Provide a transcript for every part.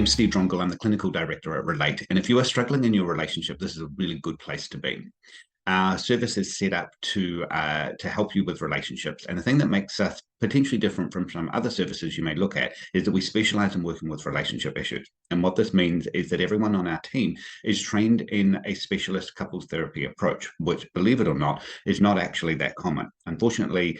name's Steve Dromgool. I'm the clinical director at Relate. And if you are struggling in your relationship, this is a really good place to be. Our service is set up to help you with relationships. And the thing that makes us potentially different from some other services you may look at is that we specialize in working with relationship issues. And what this means is that everyone on our team is trained in a specialist couples therapy approach, which, believe it or not, is not actually that common. Unfortunately,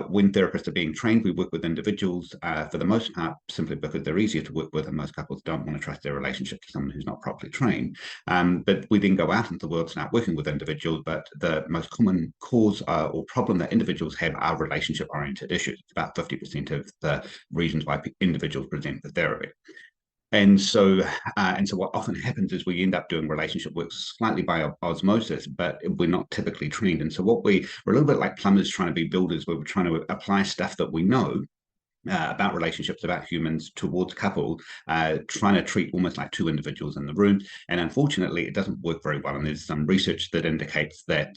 when therapists are being trained, we work with individuals for the most part simply because they're easier to work with, and most couples don't want to trust their relationship to someone who's not properly trained. But we then go out into the world and start working with individuals, but the most common cause or problem that individuals have are relationship-oriented issues. It's about 50% of the reasons why individuals present for therapy. And so what often happens is we end up doing relationship work slightly by osmosis, but we're not typically trained. And so we're a little bit like plumbers trying to be builders, where we're trying to apply stuff that we know about relationships, about humans towards couples, trying to treat almost like two individuals in the room. And unfortunately, it doesn't work very well. And there's some research that indicates that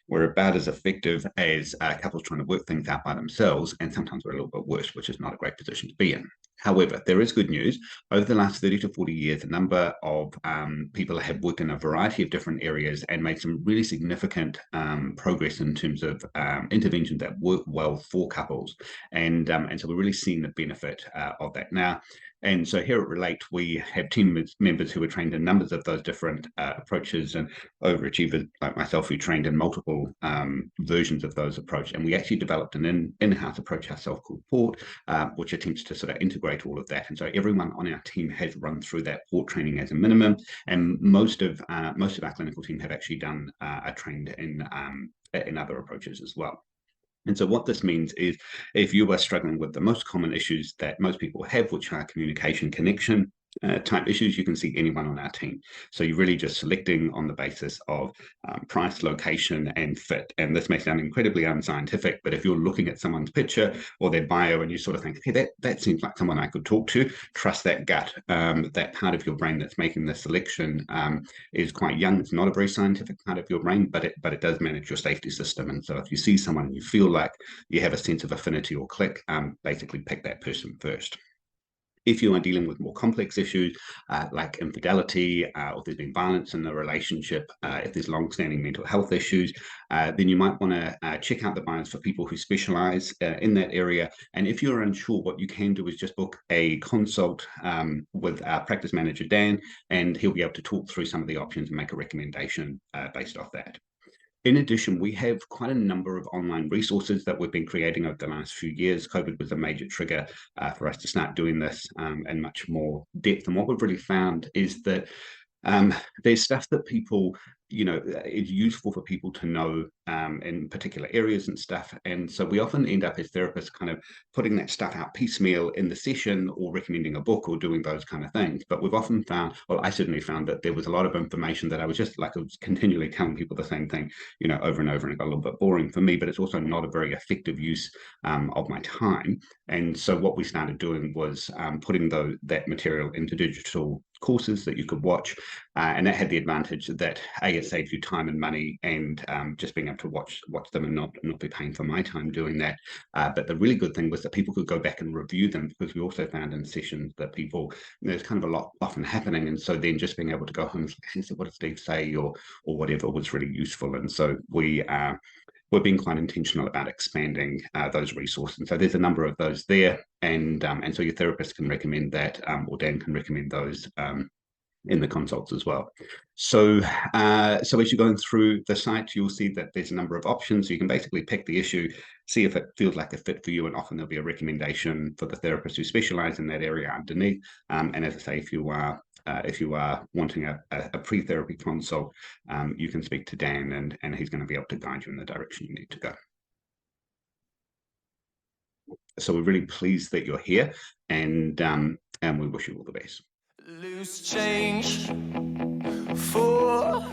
we're about as effective as couples trying to work things out by themselves. And sometimes we're a little bit worse, which is not a great position to be in. However, there is good news. Over the last 30 to 40 years, a number of people have worked in a variety of different areas and made some really significant progress in terms of interventions that work well for couples. And so we're really seeing the benefit of that now. And so here at Relate, we have team members who are trained in numbers of those different approaches, and overachievers like myself who trained in multiple versions of those approaches. And we actually developed an in-house approach ourselves called Port, which attempts to sort of integrate all of that. And so everyone on our team has run through that Port training as a minimum, and most of our clinical team have actually done are trained in other approaches as well. And so what this means is if you are struggling with the most common issues that most people have, which are communication, connection, type issues, you can see anyone on our team. So you're really just selecting on the basis of price, location, and fit. And this may sound incredibly unscientific, but if you're looking at someone's picture or their bio and you sort of think, okay, that seems like someone I could talk to, trust that gut. That part of your brain that's making the selection is quite young. It's not a very scientific part of your brain, but it does manage your safety system. And so if you see someone and you feel like you have a sense of affinity or click, basically pick that person first. If you are dealing with more complex issues like infidelity, or there's been violence in the relationship, if there's long-standing mental health issues, then you might want to check out the bios for people who specialize in that area. And if you're unsure, what you can do is just book a consult with our practice manager, Dan, and he'll be able to talk through some of the options and make a recommendation based off that. In addition, we have quite a number of online resources that we've been creating over the last few years. COVID was a major trigger for us to start doing this in much more depth. And what we've really found is that there's stuff that people, it's useful for people to know in particular areas and stuff. And so we often end up as therapists kind of putting that stuff out piecemeal in the session or recommending a book or doing those kind of things. But we've often found, well, I certainly found that there was a lot of information that I was continually telling people the same thing, over and over, and it got a little bit boring for me, but it's also not a very effective use of my time. And so what we started doing was putting that material into digital courses that you could watch, and that had the advantage that it saves you time and money, and just being able to watch them and not be paying for my time doing that. But the really good thing was that people could go back and review them, because we also found in sessions that people, there's kind of a lot often happening, and so then just being able to go home and say, what did Steve say, or whatever, was really useful. And so we're being quite intentional about expanding those resources. And so there's a number of those there, and so your therapist can recommend that, or Dan can recommend those in the consults as well. So as you're going through the site, you'll see that there's a number of options. So you can basically pick the issue, see if it feels like a fit for you, and often there'll be a recommendation for the therapist who specialize in that area underneath. And as I say, if you are wanting a pre-therapy consult, you can speak to Dan, and he's going to be able to guide you in the direction you need to go. So we're really pleased that you're here, and we wish you all the best. Loose change for